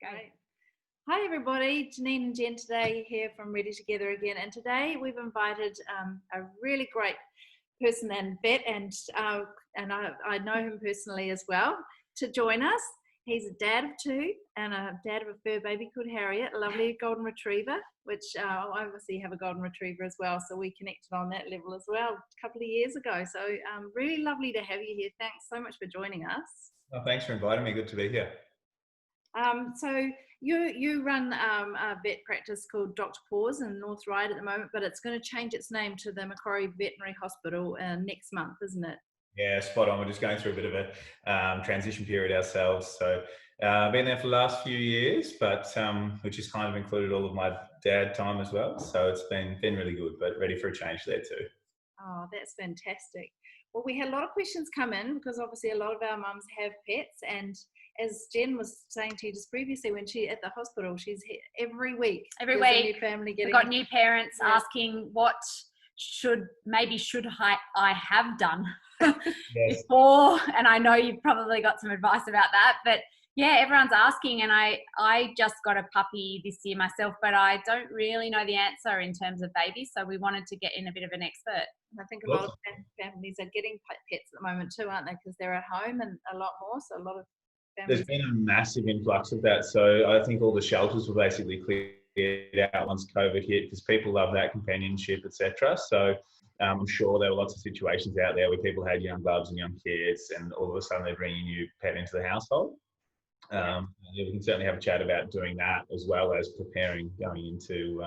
Great. Hi everybody, Janine and Jen today here from Ready Together again, and today we've invited a really great person and vet, and I know him personally as well, to join us. He's a dad of two and a dad of a fur baby called Harriet, a lovely golden retriever, which I obviously have a golden retriever as well, so we connected on that level as well a couple of years ago. So really lovely to have you here. Thanks so much for joining us. Well, thanks for inviting me. Good to be here. So you run a vet practice called Dr. Paws in North Ryde at the moment, but it's going to change its name to the Macquarie Veterinary Hospital next month, isn't it? Yeah, spot on. We're just going through a bit of a transition period ourselves. So been there for the last few years, but which has kind of included all of my dad time as well. So it's been really good, but ready for a change there too. Oh, that's fantastic. Well, we had a lot of questions come in because obviously a lot of our mums have pets, and as Jen was saying to you just previously, when she at the hospital, she's every week. Every week, new family we've got new parents asking what should I have done before, and I know you've probably got some advice about that, but yeah, everyone's asking, and I just got a puppy this year myself, but I don't really know the answer in terms of babies, so we wanted to get in a bit of an expert. I think a lot of families are getting pets at the moment too, aren't they? Because they're at home and a lot more, so a lot of families. There's been a massive influx of that. So I think all the shelters were basically cleared out once COVID hit because people love that companionship, etc. So I'm sure there were lots of situations out there where people had young bubs and young kids, and all of a sudden they're bringing a new pet into the household. We can certainly have a chat about doing that as well as preparing going into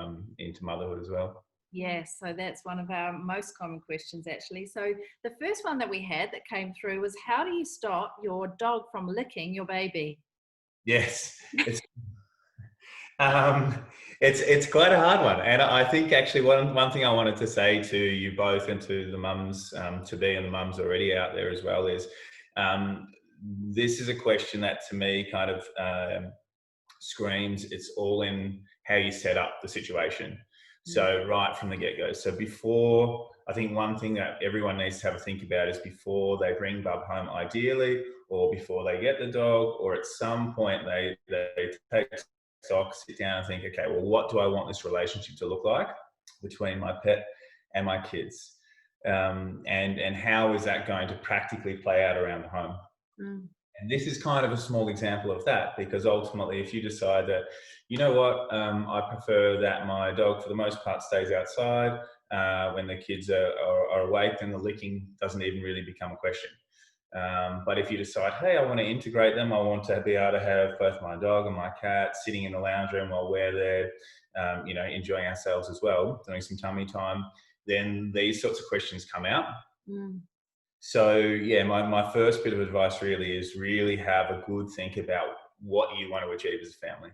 motherhood as well. Yes, so that's one of our most common questions actually. So the first one that we had that came through was, how do you stop your dog from licking your baby? Yes, it's quite a hard one, and I think actually one thing I wanted to say to you both and to the mums to be and the mums already out there as well is this is a question that to me kind of screams it's all in how you set up the situation. So right from the get-go. So before, I think one thing that everyone needs to have a think about is before they bring bub home ideally, or before they get the dog, or at some point they take stock, sit down and think, okay, well, what do I want this relationship to look like between my pet and my kids? And how is that going to practically play out around the home? And this is kind of a small example of that, because ultimately if you decide that, you know what, I prefer that my dog for the most part stays outside when the kids are awake, then the licking doesn't even really become a question. But if you decide, hey, I want to integrate them, I want to be able to have both my dog and my cat sitting in the lounge room while we're there, enjoying ourselves as well, doing some tummy time, then these sorts of questions come out. So yeah, my first bit of advice really is really have a good think about what you want to achieve as a family.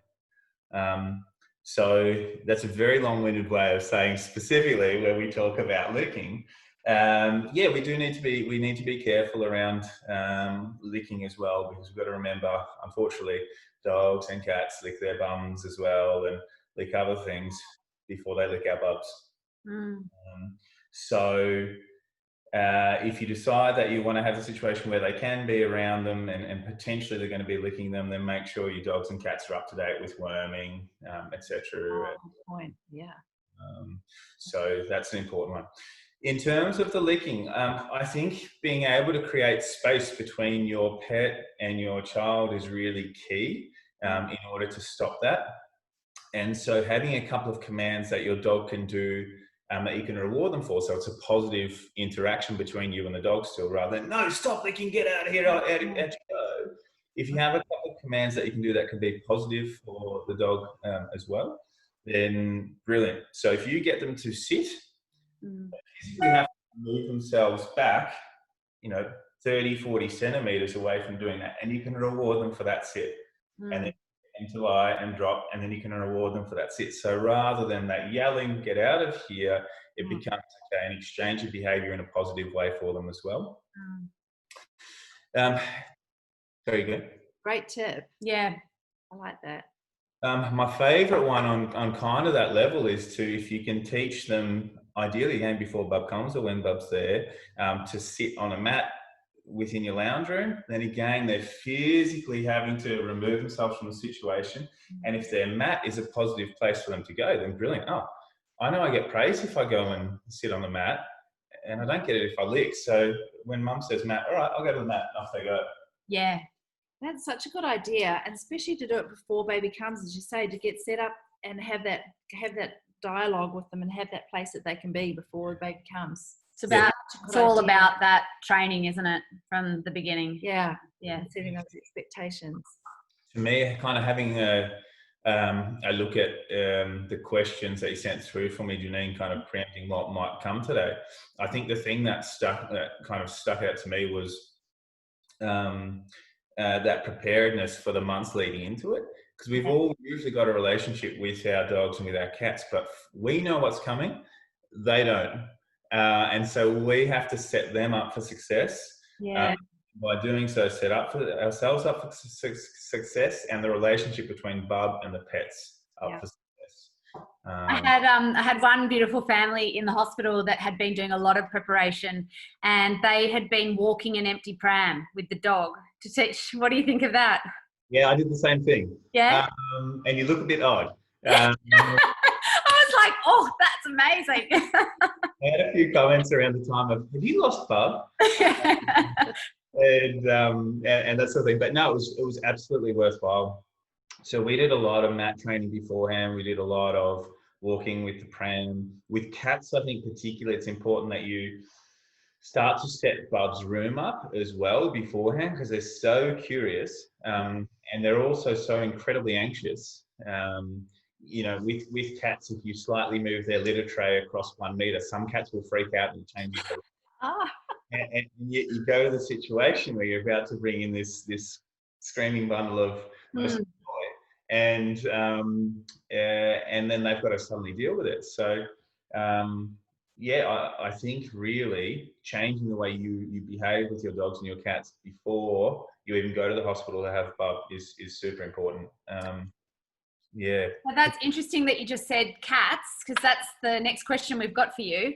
So that's a very long-winded way of saying specifically where we talk about licking. Yeah, we need to be careful around licking as well, because we've got to remember, unfortunately, dogs and cats lick their bums as well and lick other things before they lick our bubs. So if you decide that you want to have a situation where they can be around them and potentially they're going to be licking them, then make sure your dogs and cats are up to date with worming, etc. Good point. Yeah. So that's an important one. In terms of the licking, I think being able to create space between your pet and your child is really key in order to stop that. And so having a couple of commands that your dog can do that you can reward them for, so it's a positive interaction between you and the dog still, rather than, no, stop licking, get out of here, out you go. If you have a couple of commands that you can do that can be positive for the dog as well, then brilliant. So if you get them to sit, they have to move themselves back, 30, 40 centimeters away from doing that, and you can reward them for that sit. And then to lie and drop, and then you can reward them for that sit. So rather than that yelling, get out of here, it becomes an exchange of behavior in a positive way for them as well. Very good. Great tip. Yeah, I like that. My favorite one on kind of that level is if you can teach them, ideally again before bub comes or when bub's there, to sit on a mat within your lounge room, then again, they're physically having to remove themselves from the situation. And if their mat is a positive place for them to go, then brilliant. Oh, I know I get praise if I go and sit on the mat, and I don't get it if I lick. So when mum says mat, all right, I'll go to the mat, and off they go. Yeah. That's such a good idea, and especially to do it before baby comes, as you say, to get set up and have that dialogue with them and have that place that they can be before the baby comes. It's all about that training, isn't it, from the beginning? Yeah, yeah, setting those expectations. To me, kind of having a look at the questions that you sent through for me, Janine, kind of preempting what might come today. I think the thing that kind of stuck out to me was that preparedness for the months leading into it, because we've all usually got a relationship with our dogs and with our cats, but we know what's coming, they don't, and so we have to set them up for success. By doing so, set up for ourselves up for success, and the relationship between Bub and the pets up for success. I had one beautiful family in the hospital that had been doing a lot of preparation, and they had been walking an empty pram with the dog to teach. What do you think of that? Yeah, I did the same thing. Yeah. And you look a bit odd. I was like, oh, that's amazing. I had a few comments around the time of, have you lost Bub? and that sort of thing. But no, it was absolutely worthwhile. So we did a lot of mat training beforehand. We did a lot of walking with the pram. With cats, I think particularly it's important that you start to set Bub's room up as well beforehand, because they're so curious, and they're also so incredibly anxious. You know, with cats, if you slightly move their litter tray across 1 meter, some cats will freak out and change it. And yet you go to the situation where you're about to bring in this screaming bundle of joy, and then they've got to suddenly deal with it. So I think really changing the way you behave with your dogs and your cats before you even go to the hospital to have Bub is super important. Well, that's interesting that you just said cats, because that's the next question we've got for you.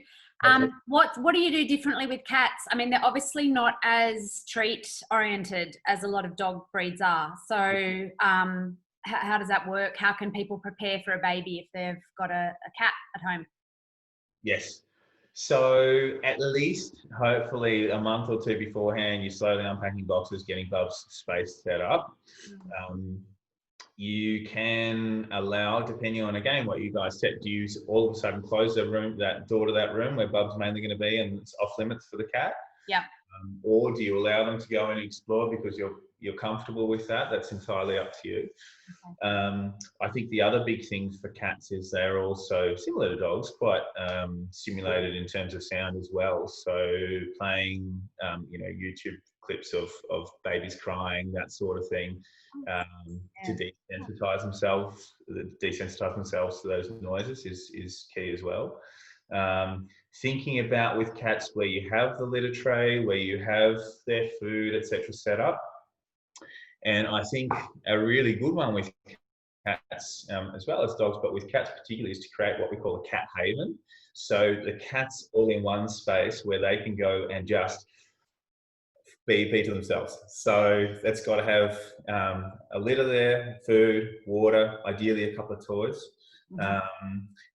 What do you do differently with cats? I mean, they're obviously not as treat oriented as a lot of dog breeds are. So how does that work? How can people prepare for a baby if they've got a cat at home? Yes. So at least, hopefully, a month or two beforehand, you're slowly unpacking boxes, getting Bub's space set up. You can allow, depending on, again, what you guys set, do you all of a sudden close that door to that room where Bub's mainly going to be and it's off limits for the cat? Yeah. Or do you allow them to go and explore because you're comfortable with that? That's entirely up to you. Okay. I think the other big thing for cats is they're also similar to dogs, quite stimulated in terms of sound as well. So playing, YouTube clips of babies crying, that sort of thing, to desensitize themselves to those noises is key as well. Thinking about with cats where you have the litter tray, where you have their food, etc., set up. And I think a really good one with cats, as well as dogs, but with cats particularly, is to create what we call a cat haven. So the cat's all in one space where they can go and just be to themselves. So that's got to have a litter there, food, water, ideally a couple of toys.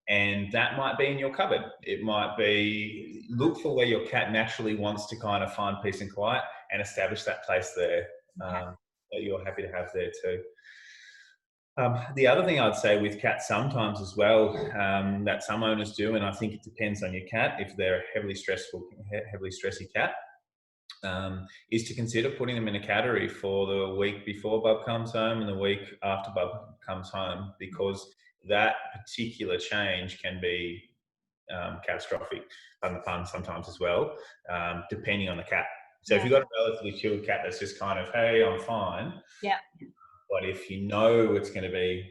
And that might be in your cupboard. It might be, look for where your cat naturally wants to kind of find peace and quiet and establish that place there that you're happy to have there too. The other thing I'd say with cats sometimes as well, that some owners do, and I think it depends on your cat, if they're a heavily stressy cat, is to consider putting them in a cattery for the week before Bub comes home and the week after Bub comes home, because that particular change can be catastrophic, pardon the pun, sometimes as well, depending on the cat. So if you've got a relatively chilled cat that's just kind of, hey, I'm fine. Yeah. But if you know it's going to be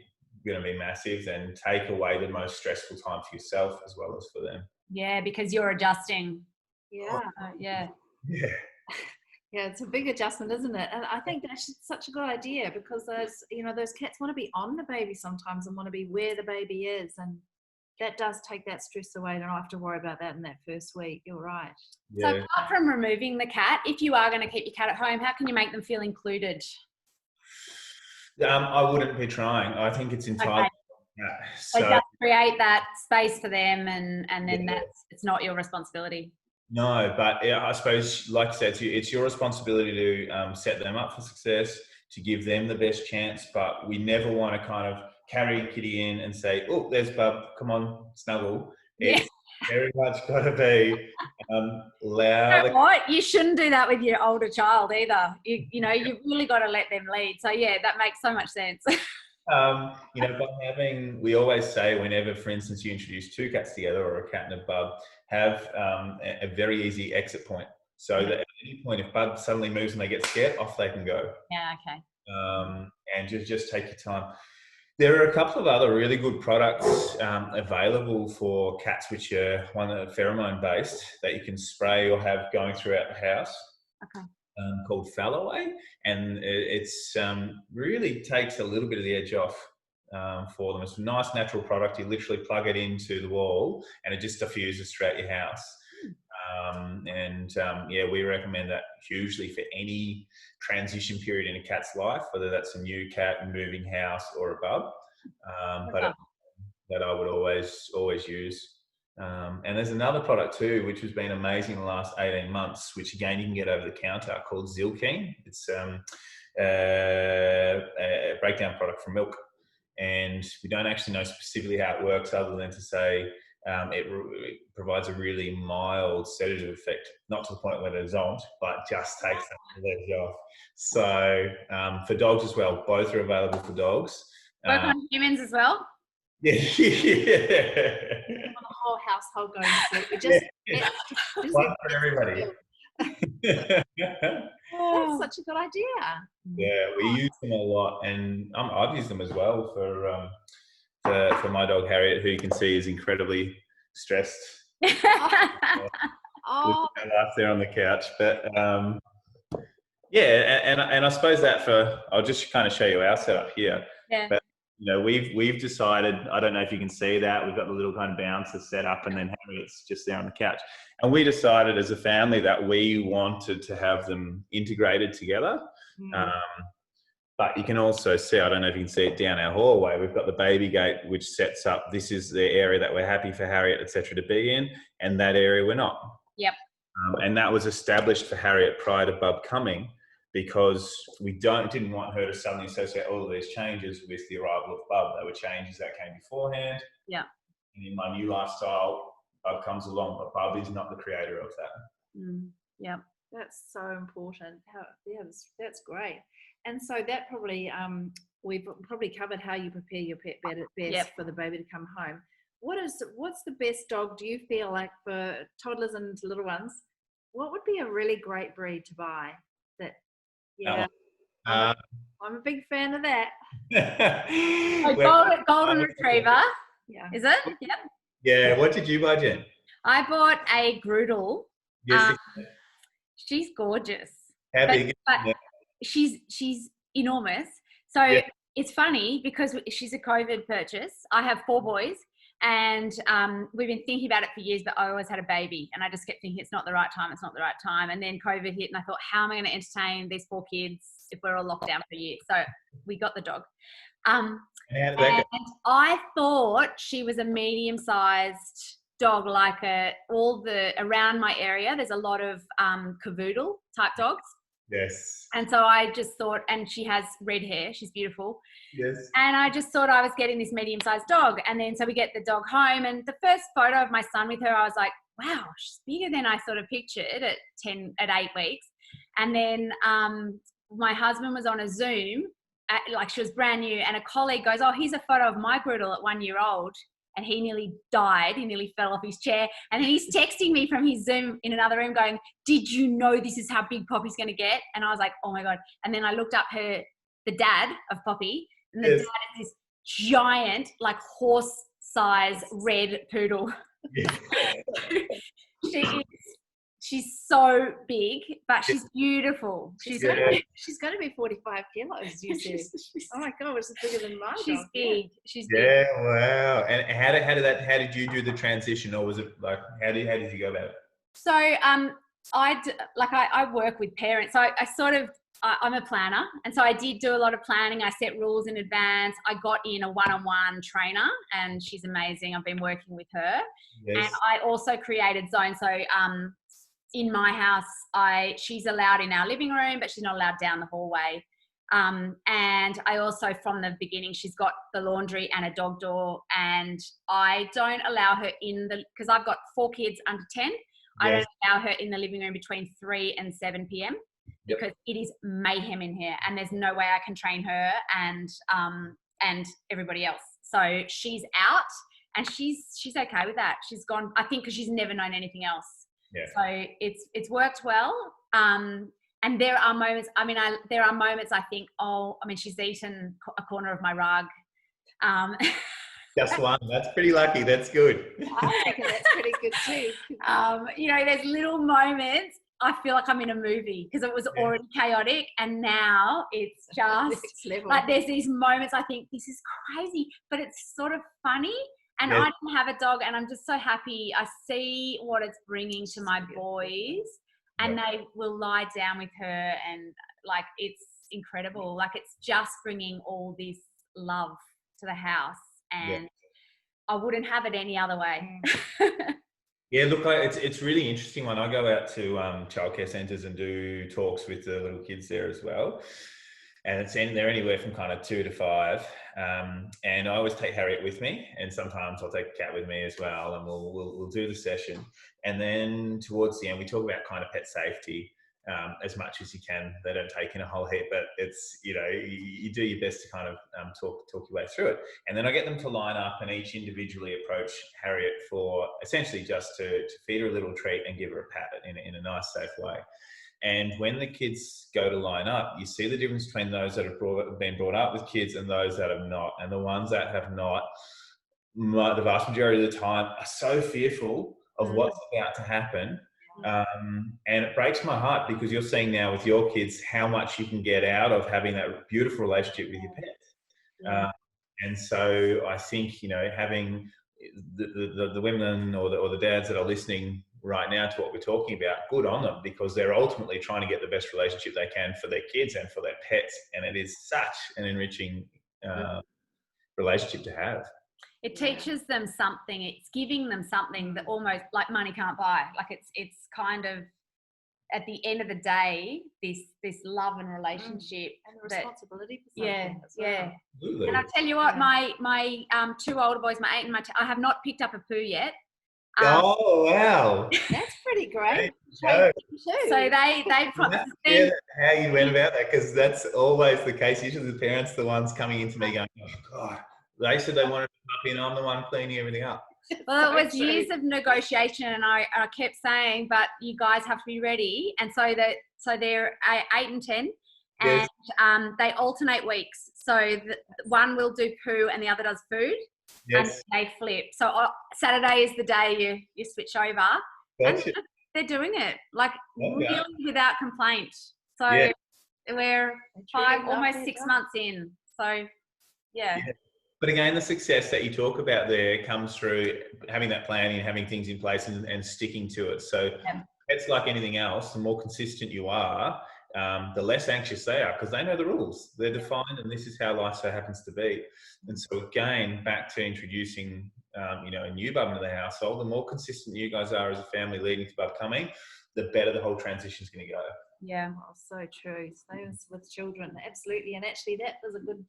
massive, then take away the most stressful time for yourself as well as for them. Yeah, because you're adjusting. Yeah. Yeah, it's a big adjustment, isn't it? And I think that's such a good idea, because those cats want to be on the baby sometimes and want to be where the baby is, and that does take that stress away. I don't have to worry about that in that first week. You're right. So Yeah. apart from removing the cat, if you are going to keep your cat at home, how can you make them feel included? I wouldn't be trying. I think it's entirely. Okay. So So just create that space for them, and then Yeah. it's not your responsibility. no, but I suppose, like I said, it's your responsibility to set them up for success, to give them the best chance. But we never want to kind of carry Kitty in and say, "Oh, there's Bub. Come on, snuggle." Yeah. It's very much got to be allow You know what? You shouldn't do that with your older child either. You know, you've really got to let them lead. So yeah, that makes so much sense. we always say whenever, for instance, you introduce two cats together or a cat and a bub, have a very easy exit point. So that at any point, if Bub suddenly moves and they get scared, off they can go. Yeah, okay. And just take your time. There are a couple of other really good products available for cats, which are one that are pheromone based that you can spray or have going throughout the house. Okay. Called Falloway, and it's really takes a little bit of the edge off for them. It's a nice natural product. You literally plug it into the wall, and it just diffuses throughout your house. We recommend that hugely for any transition period in a cat's life, whether that's a new cat, moving house, or a bub. That I would always use. And there's another product too, which has been amazing in the last 18 months, which again you can get over the counter, called Zilkeen. It's a breakdown product from milk, and we don't actually know specifically how it works, other than to say it provides a really mild sedative effect, not to the point where they're zonked, but just takes the edge off. So for dogs as well, both are available for dogs. Work on humans as well. Yeah. The whole household going to sleep. We just One for everybody. That's such a good idea. Yeah, we use them a lot, and I've used them as well for my dog Harriet, who you can see is incredibly stressed. Oh, I laugh there on the couch, but and I suppose that I'll just kind of show you our setup here. Yeah. But we've decided, I don't know if you can see that, we've got the little kind of bouncer set up, and then Harriet's just there on the couch. And we decided as a family that we wanted to have them integrated together. But you can also see, I don't know if you can see it down our hallway, we've got the baby gate, which sets up, this is the area that we're happy for Harriet, etc., to be in, and that area we're not. Yep. And that was established for Harriet prior to Bub coming, because we didn't want her to suddenly associate all of these changes with the arrival of Bub. They were changes that came beforehand. Yeah. And in my new lifestyle, Bub comes along, but Bub is not the creator of that. Yeah. That's so important. That's great. And so that probably we've probably covered how you prepare your pet best for the baby to come home. What's the best dog, do you feel like, for toddlers and little ones? What would be a really great breed to buy? I'm a big fan of that. Golden Retriever. Yeah. Is it? Yep. Yeah. What did you buy, Jen? I bought a Groodle. Yes. She's gorgeous. How big? But she's enormous. So it's funny because she's a COVID purchase. I have 4 boys, and we've been thinking about it for years, but I always had a baby, and I just kept thinking it's not the right time. And then COVID hit, and I thought, how am I going to entertain these 4 kids if we're all locked down for a year? So we got the dog. And I thought she was a medium-sized dog, like around my area, there's a lot of cavoodle type dogs. Yes. And so I just thought, and she has red hair, she's beautiful. Yes. And I just thought I was getting this medium-sized dog. And then so we get the dog home, and the first photo of my son with her, I was like, wow, she's bigger than I sort of pictured at 8 weeks. And then my husband was on a Zoom, she was brand new, and a colleague goes, oh, here's a photo of my Groodle at 1 year old. And he nearly died. He nearly fell off his chair. And then he's texting me from his Zoom in another room going, did you know this is how big Poppy's going to get? And I was like, oh my God. And then I looked up the dad of Poppy, and the dad is this giant, like horse-size red poodle. Yeah. She is she's so big, but she's beautiful. She's She's going to be 45 kilos, you said. Oh my God, she's bigger than my she's dog. big. She's big. Yeah, wow. And how did you do the transition, or was it like how did you go about it? So I work with parents. So I'm a planner, and so I did do a lot of planning. I set rules in advance. I got in a one-on-one trainer, and she's amazing. I've been working with her. Yes. And I also created zones. So in my house, she's allowed in our living room, but she's not allowed down the hallway. And I also, from the beginning, she's got the laundry and a dog door, and I don't allow her because I've got 4 kids under 10. I don't allow her in the living room between 3 and 7 p.m. because it is mayhem in here, and there's no way I can train her and everybody else. So she's out, and she's okay with that. She's gone, I think, because she's never known anything else. Yeah. So it's worked well. And there are moments. There are moments I think, she's eaten a corner of my rug. Just one. That's pretty lucky. That's good. I reckon that's pretty good too. There's little moments. I feel like I'm in a movie because it was already chaotic, and now it's just like there's these moments I think this is crazy, but it's sort of funny. And I didn't have a dog, and I'm just so happy. I see what it's bringing to my boys, and they will lie down with her, and like it's incredible. Like it's just bringing all this love to the house, and I wouldn't have it any other way. Yeah, look, it's really interesting when I go out to childcare centres and do talks with the little kids there as well. And they're anywhere from kind of 2 to 5. And I always take Harriet with me, and sometimes I'll take a cat with me as well, and we'll do the session. And then towards the end, we talk about kind of pet safety as much as you can. They don't take in a whole heap, but it's, you do your best to kind of talk your way through it. And then I get them to line up and each individually approach Harriet for essentially just to feed her a little treat and give her a pat in a nice, safe way. And when the kids go to line up, you see the difference between those that have been brought up with kids and those that have not. And the ones that have not, the vast majority of the time, are so fearful of what's about to happen. And it breaks my heart because you're seeing now with your kids how much you can get out of having that beautiful relationship with your pet. And so I think, having the women or the dads that are listening right now to what we're talking about, good on them, because they're ultimately trying to get the best relationship they can for their kids and for their pets. And it is such an enriching relationship to have. It teaches them something. It's giving them something that almost like money can't buy. Like it's kind of, at the end of the day, this love and relationship and the responsibility for something as well. Absolutely. And I'll tell you what, my 2 older boys, my 8 and my 10, I have not picked up a poo yet. Oh wow, that's pretty great. So they how you went about that, because that's always the case. Usually the parents are the ones coming into me going, "Oh God, they said they wanted a puppy, and I'm the one cleaning everything up." Well, it was years of negotiation, and I kept saying, "But you guys have to be ready." And so they're 8 and 10, and they alternate weeks. So one will do poo, and the other does food. Yes. And they flip. So Saturday is the day you switch over. Gotcha. And they're doing it like really without complaint. So we're almost 6 months in. So yeah. But again, the success that you talk about there comes through having that planning, having things in place and sticking to it. So it's like anything else, the more consistent you are, the less anxious they are, because they know the rules. They're defined, and this is how life so happens to be. And so again, back to introducing, a new bub into the household, the more consistent you guys are as a family leading to bub coming, the better the whole transition is going to go. Yeah, oh, so true. Same with children, absolutely. And actually, that is a good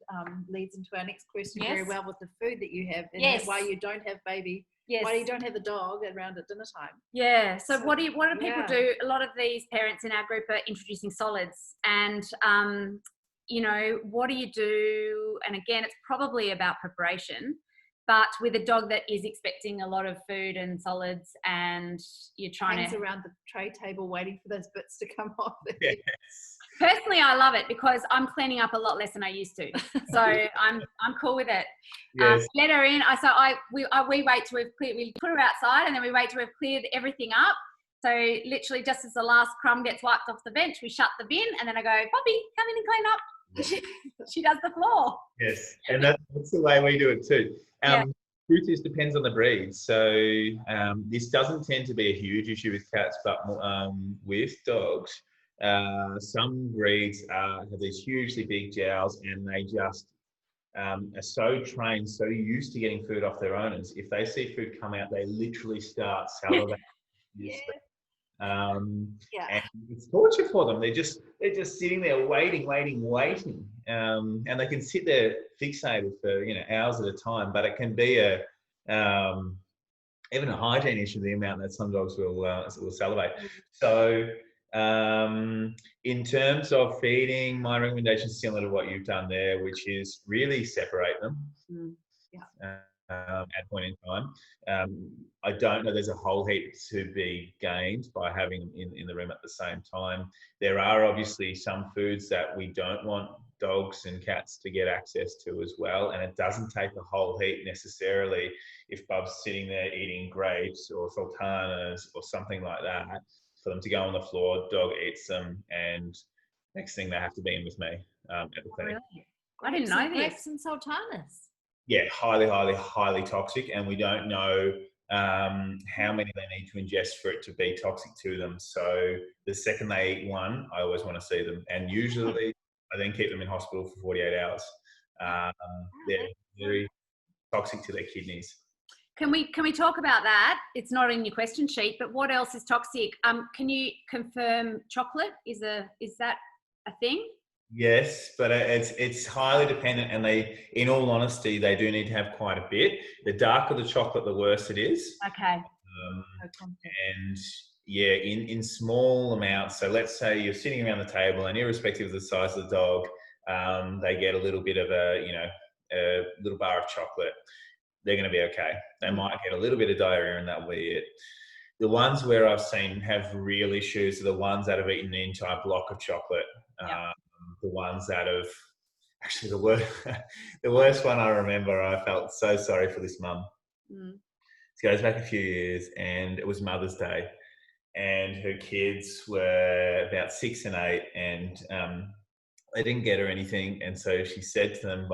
leads into our next question very well with the food that you have and why you don't have baby. Yes. Why you don't have the dog around at dinner time? Yeah. So what do people do? A lot of these parents in our group are introducing solids, and what do you do? And again, it's probably about preparation. But with a dog that is expecting a lot of food and solids, and you're trying hangs around the tray table waiting for those bits to come off. Yes. Personally, I love it because I'm cleaning up a lot less than I used to, so I'm cool with it. Yes. Let her in. We wait till we've cleared. We put her outside, and then we wait till we've cleared everything up, So literally just as the last crumb gets wiped off the bench, we shut the bin and then I go, Poppy, come in and clean up. She does the floor. Yes, and that's the way we do it too. Yeah. Truth is, depends on the breed. So this doesn't tend to be a huge issue with cats, but with dogs, some breeds have these hugely big jowls, and they just are so trained, so used to getting food off their owners. If they see food come out, they literally start salivating. Yeah. And it's torture for them. They're just sitting there waiting, and they can sit there fixated for hours at a time. But it can be even a hygiene issue, the amount that some dogs will salivate. So in terms of feeding, my recommendation is similar to what you've done there, which is really separate them. At a point in time. I don't know there's a whole heap to be gained by having them in the room at the same time. There are obviously some foods that we don't want dogs and cats to get access to as well, and it doesn't take a whole heap necessarily if Bub's sitting there eating grapes or sultanas or something like that for them to go on the floor, dog eats them, and next thing they have to be in with me at the clinic. Really? I didn't know this. Grapes and sultanas. Yeah, highly toxic, and we don't know how many they need to ingest for it to be toxic to them. So the second they eat one, I always want to see them, and usually I then keep them in hospital for 48 hours. They're very toxic to their kidneys. Can we talk about that? It's not in your question sheet, but what else is toxic? Can you confirm chocolate is that a thing? Yes, but it's highly dependent, and in all honesty, they do need to have quite a bit. The darker the chocolate, the worse it is. Okay. And yeah, in small amounts. So let's say you're sitting around the table, and irrespective of the size of the dog, they get a little bit of a little bar of chocolate. They're going to be okay. They might get a little bit of diarrhea, and that'll be it. The ones where I've seen have real issues are the ones that have eaten an entire block of chocolate. The ones that have actually the worst one I remember, I felt so sorry for this mum. It goes back a few years, and it was Mother's Day, and her kids were about 6 and 8, and they didn't get her anything. And so she said to them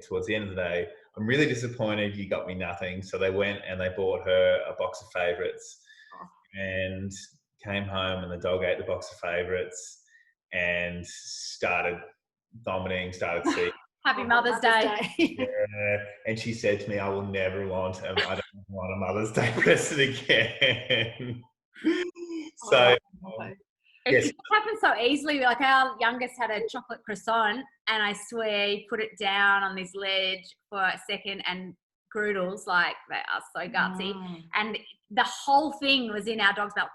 towards the end of the day, "I'm really disappointed you got me nothing." So they went and they bought her a box of favourites, and came home, and the dog ate the box of favourites and started vomiting, started seeing. Happy Mother's Day. Yeah. And she said to me, "I will never want I don't want a Mother's Day present again." So yes. It happens so easily. Like our youngest had a chocolate croissant, and I swear he put it down on this ledge for a second, and Groodles, like, they are so gutsy. And the whole thing was in our dog's mouth.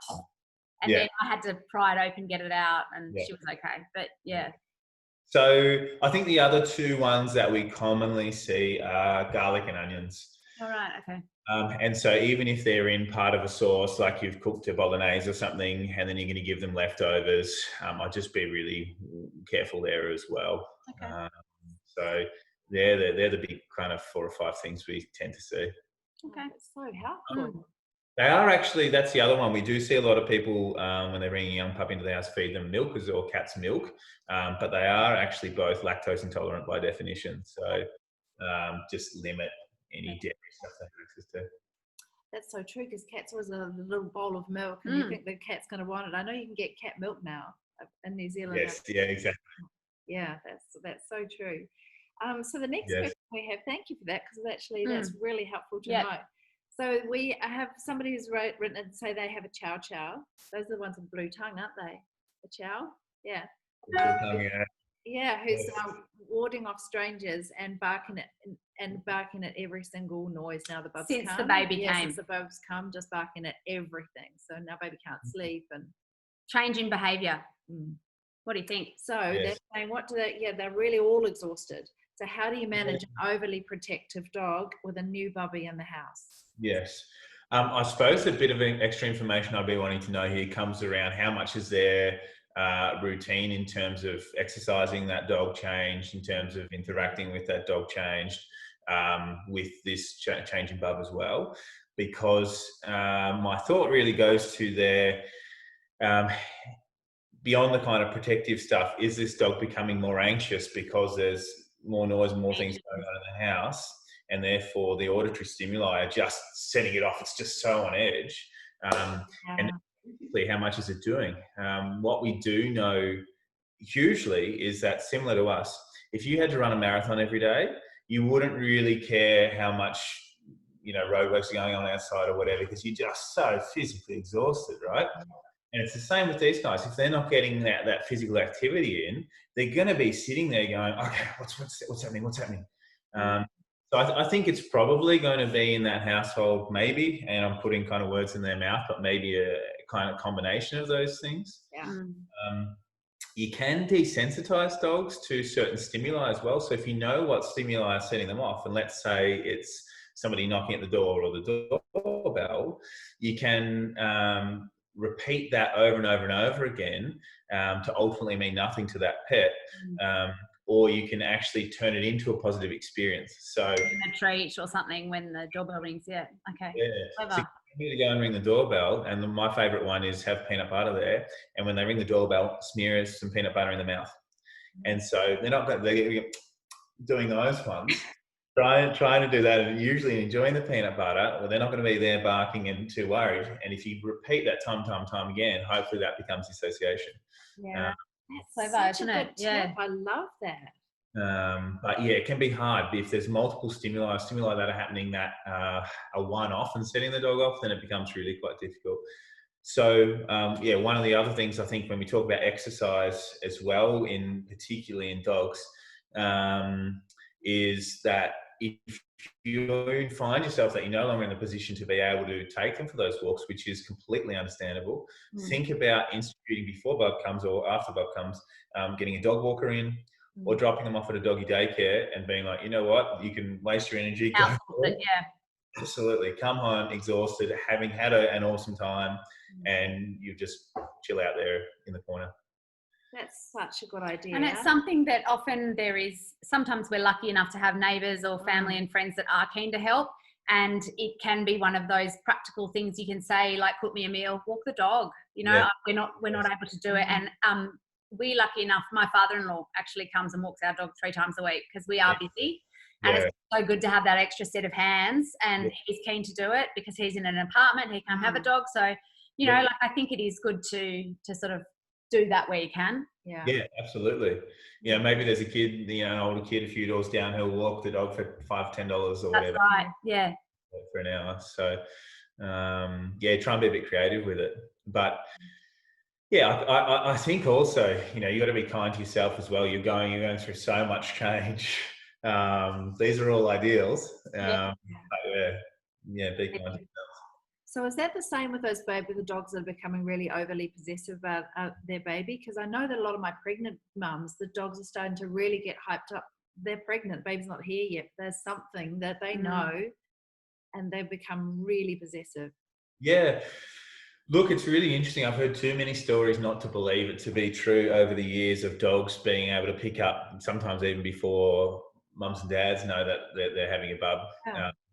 And then I had to pry it open, get it out, and she was okay. But yeah. So I think the other two ones that we commonly see are garlic and onions. All right, okay. And so even if they're in part of a sauce, like you've cooked a bolognese or something, and then you're going to give them leftovers, I'd just be really careful there as well. Okay. So they're the big kind of 4 or 5 things we tend to see. Okay. That's so helpful. They are actually, that's the other one. We do see a lot of people when they're bringing a young pup into the house, feed them milk or cat's milk, but they are actually both lactose intolerant by definition. So just limit any dairy stuff they have access to. That's so true, because cats always a little bowl of milk, and you think the cat's going to want it. I know you can get cat milk now in New Zealand. Yes, yeah, exactly. Yeah, that's so true. So the next question we have, thank you for that, because actually that's really helpful to know. So we have somebody who's written and say they have a chow chow. Those are the ones with blue tongue, aren't they? The chow? Yeah. Who's warding off strangers and barking at every single noise now the bubs come. Since the baby came. Since the bubs come, just barking at everything. So now baby can't sleep and change in behaviour. What do you think? So they're saying, they're really all exhausted. So how do you manage an overly protective dog with a new bubby in the house? Yes. I suppose a bit of extra information I'd be wanting to know here comes around how much is their routine in terms of exercising that dog changed, in terms of interacting with that dog changed, with this change in bub as well. because my thought really goes to their beyond the kind of protective stuff. Is this dog becoming more anxious because there's more noise and more things going on in the house, and therefore the auditory stimuli are just setting it off? It's just so on edge. And how much is it doing? What we do know hugely is that, similar to us, if you had to run a marathon every day, you wouldn't really care how much, you know, roadworks are going on outside or whatever, because you're just so physically exhausted, right? And it's the same with these guys. If they're not getting that physical activity in, they're going to be sitting there going, okay, what's happening? What's happening? So I think it's probably going to be in that household, maybe, and I'm putting kind of words in their mouth, but maybe a kind of combination of those things. Yeah. You can desensitize dogs to certain stimuli as well. So if you know what stimuli are setting them off, and let's say it's somebody knocking at the door or the doorbell, you can repeat that over and over and over again to ultimately mean nothing to that pet. Or you can actually turn it into a positive experience. So a treat or something when the doorbell rings. Yeah. Okay. Yeah. So you need to go and ring the doorbell, and my favourite one is have peanut butter there. And when they ring the doorbell, smear some peanut butter in the mouth. And so they're doing those ones. Trying to do that, and usually enjoying the peanut butter. Well, they're not going to be there barking and too worried. And if you repeat that time again, hopefully that becomes association. Yeah. That's clever, isn't it? Yeah, I love that. But yeah, it can be hard if there's multiple stimuli that are happening that are one-off and setting the dog off. Then it becomes really quite difficult. So one of the other things I think when we talk about exercise as well, particularly in dogs, is that if you find yourself that you're no longer in the position to be able to take them for those walks, which is completely understandable, think about instituting before Bub comes or after Bub comes, getting a dog walker in or dropping them off at a doggy daycare and being like, you know what, you can waste your energy. Absolutely. Come home exhausted, having had an awesome time, and you just chill out there in the corner. That's such a good idea. And it's something that often sometimes we're lucky enough to have neighbours or family and friends that are keen to help. And it can be one of those practical things you can say, like, cook me a meal, walk the dog. You know, we're not able to do it. And we, lucky enough, my father-in-law actually comes and walks our dog 3 times a week because we are busy. And it's so good to have that extra set of hands. And he's keen to do it because he's in an apartment. He can't have a dog. So, you know, like, I think it is good to sort of do that where you can. Yeah, absolutely. Yeah, maybe there's a kid, an older kid a few doors down who'll walk the dog for $5-10 or whatever. That's right. Yeah. For an hour. So try and be a bit creative with it. But yeah, I think also, you know, you got to be kind to yourself as well. You're going through so much change. These are all ideals. Be kind to yourself. So is that the same with the dogs that are becoming really overly possessive about their baby? Because I know that a lot of my pregnant mums, the dogs are starting to really get hyped up. They're pregnant, baby's not here yet. There's something that they know, and they've become really possessive. Yeah. Look, it's really interesting. I've heard too many stories not to believe it to be true over the years of dogs being able to pick up, sometimes even before mums and dads know that they're having a bub.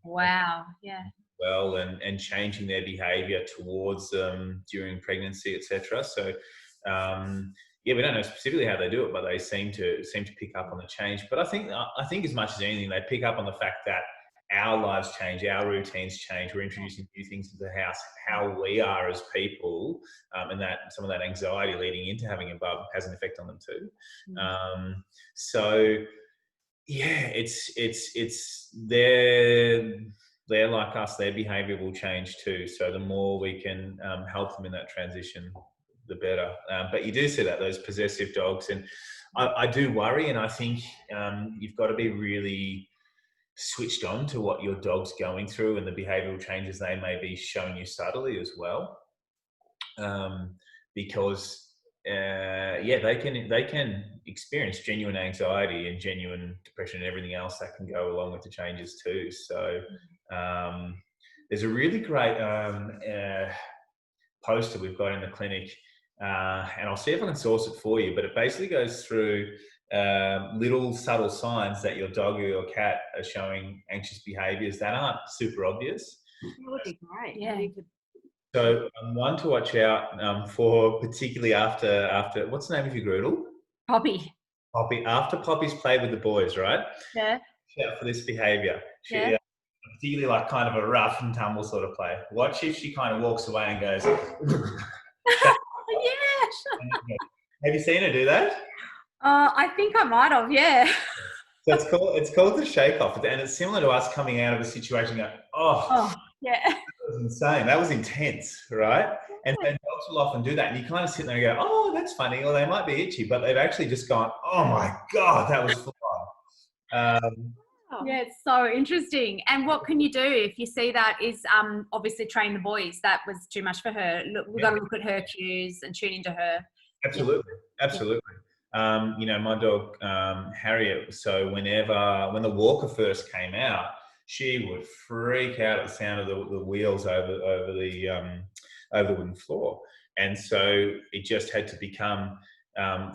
Wow. Yeah. Well, and changing their behaviour towards them during pregnancy, etc. So, we don't know specifically how they do it, but they seem to pick up on the change. But I think as much as anything, they pick up on the fact that our lives change, our routines change. We're introducing new things into the house. How we are as people, and that some of that anxiety leading into having a bub has an effect on them too. So, yeah, it's they're like us, their behaviour will change too. So the more we can help them in that transition, the better. But you do see those possessive dogs, and I do worry, and I think you've got to be really switched on to what your dog's going through and the behavioural changes they may be showing you subtly as well. Because they can experience genuine anxiety and genuine depression and everything else that can go along with the changes too. So there's a really great poster we've got in the clinic, and I'll see if I can source it for you, but it basically goes through little subtle signs that your dog or your cat are showing anxious behaviours that aren't super obvious. That would be great. Yeah. You could, So one to watch out for, particularly after what's the name of your Groodle? Poppy. Poppy. After Poppy's played with the boys, right? Yeah. Watch out for this behaviour. Yeah. Particularly like kind of a rough and tumble sort of play. Watch if she kind of walks away and goes. Yes. Have you seen her do that? I think I might have. Yeah. So it's called the shake off, and it's similar to us coming out of a situation going, Oh, yeah. that was insane. That was intense, right? And so dogs will often do that, and you kind of sit there and go, oh, that's funny, or they might be itchy, but they've actually just gone, oh my God, that was full on. Yeah, it's so interesting. And what can you do if you see that is obviously train the boys? That was too much for her. Look, we've got to look at her cues and tune into her. Absolutely. You know, my dog Harriet. So when the walker first came out, she would freak out at the sound of the wheels over the wooden floor, and so it just had to become.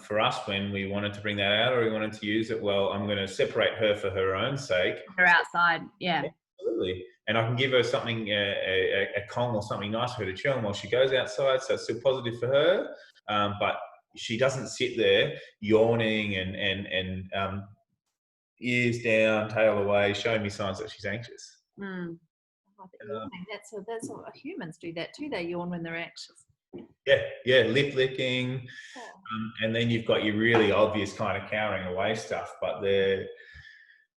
For us, when we wanted to bring that out or we wanted to use it, well, I'm going to separate her for her own sake. Her outside, yeah. Absolutely. And I can give her something, a Kong or something nice for her to chew on while she goes outside, so it's still positive for her. But she doesn't sit there yawning and ears down, tail away, showing me signs that she's anxious. Mm. That's what humans do that too. They yawn when they're anxious. Yeah, lip licking, and then you've got your really obvious kind of cowering away stuff, but there are a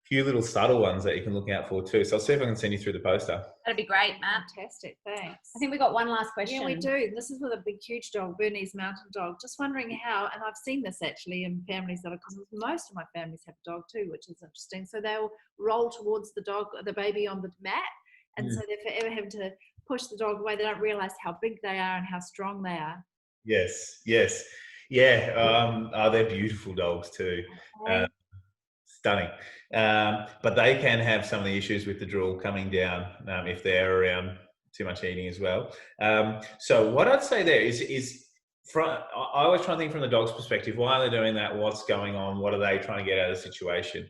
few little subtle ones that you can look out for too. So I'll see if I can send you through the poster. That'd be great, Matt. Fantastic, thanks. I think we got one last question. Yeah, we do. This is with a big, huge dog, Bernese Mountain Dog. Just wondering how, and I've seen this actually in families that are, because most of my families have a dog too, which is interesting. So they'll roll towards the baby on the mat, and so they're forever having to push the dog away. They don't realise how big they are and how strong they are. Yes. Yeah. They're beautiful dogs too. Stunning. But they can have some of the issues with the drool coming down if they're around too much eating as well. So what I'd say there is I always try to think from the dog's perspective, why are they doing that? What's going on? What are they trying to get out of the situation?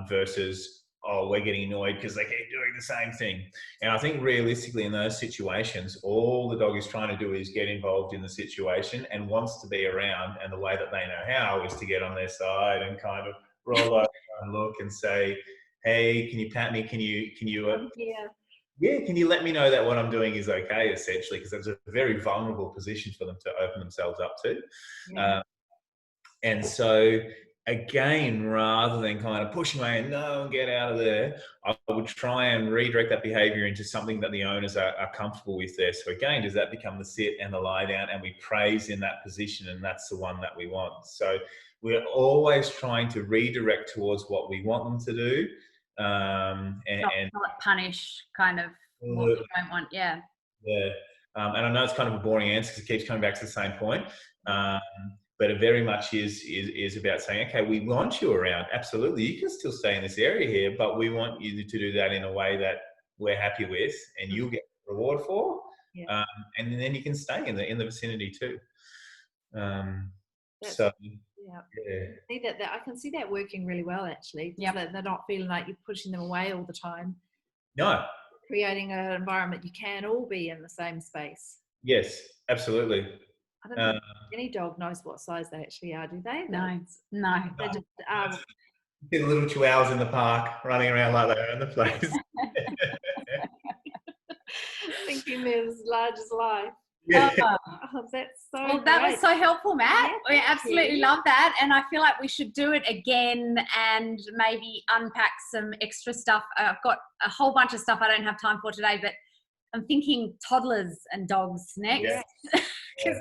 Versus, oh, we're getting annoyed because they keep doing the same thing. And I think realistically in those situations, all the dog is trying to do is get involved in the situation and wants to be around. And the way that they know how is to get on their side and kind of roll over and look and say, hey, can you pat me? Can you can you let me know that what I'm doing is okay, essentially, because it's a very vulnerable position for them to open themselves up to. And so again, rather than kind of pushing away and no, get out of there, I would try and redirect that behavior into something that the owners are comfortable with there. So again, does that become the sit and the lie down, and we praise in that position, and that's the one that we want. So we're always trying to redirect towards what we want them to do. And not punish kind of what we don't want. Yeah. And I know it's kind of a boring answer because it keeps coming back to the same point. But it very much is about saying, okay, we want you around. Absolutely. You can still stay in this area here, but we want you to do that in a way that we're happy with and you'll get reward for. And then you can stay in the vicinity too. See that I can see that working really well actually. They're not feeling like you're pushing them away all the time. No. Creating an environment you can all be in the same space. Yes, absolutely. I don't think any dog knows what size they actually are, do they? No. They just See the little chihuahuas in the park running around like they own the place. Thinking they're as large as life. Yeah. That's so well, that was so helpful, Matt. We absolutely love that, and I feel like we should do it again and maybe unpack some extra stuff. I've got a whole bunch of stuff I don't have time for today, but I'm thinking toddlers and dogs next. I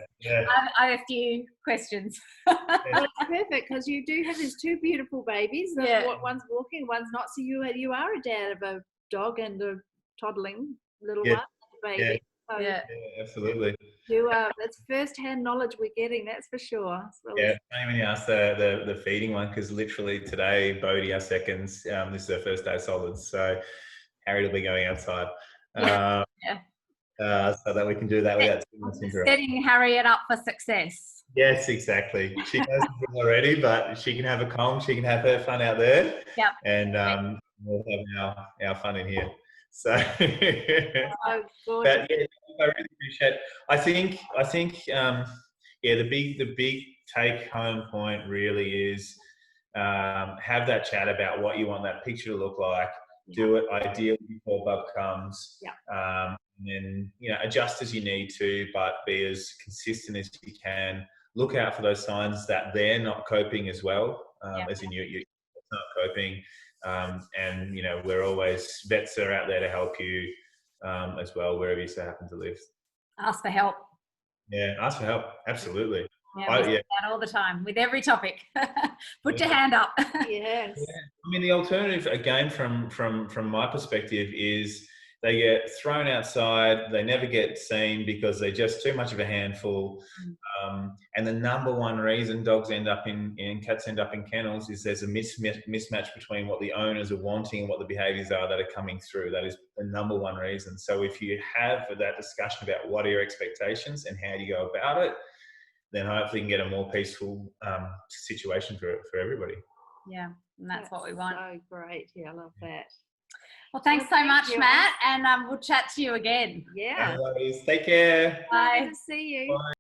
have a few questions. Well, it's perfect because you do have these two beautiful babies. One's walking, one's not. So you are a dad of a dog and a toddling little one, baby. So absolutely. That's first-hand knowledge we're getting, that's for sure. Funny when you ask the feeding one, because literally today, Bodhi, our seconds, this is her first day of solids, so Harriet will be going outside. So that we can do that without too much interruption. Setting Harriet up for success. Yes, exactly. She knows the drill already, but she can have a Kong, she can have her fun out there, and we'll have our fun in here. So, Oh, but gorgeous. yeah, I really appreciate it. I think, yeah, the big take home point really is have that chat about what you want that picture to look like. Yeah. Do it ideally before Bub comes. Yeah. And then, adjust as you need to, but be as consistent as you can. Look out for those signs that they're not coping as well, as in you're not coping. And, we're always, vets are out there to help you as well, wherever you so happen to live. Ask for help. Yeah, ask for help. Absolutely. Yeah, we say that all the time with every topic. Put your hand up. Yes. Yeah. I mean, the alternative, again, from my perspective, is they get thrown outside. They never get seen because they're just too much of a handful. And the number one reason dogs end up in cats end up in kennels is there's a mismatch between what the owners are wanting and what the behaviours are that are coming through. That is the number one reason. So if you have that discussion about what are your expectations and how do you go about it, then hopefully you can get a more peaceful situation for everybody. Yeah, and that's what we want. So great. Yeah, I love that. Well, thanks Well, so much, thank you. Matt, and we'll chat to you again. Yeah. Anyways, take care. Bye. Good to see you. Bye.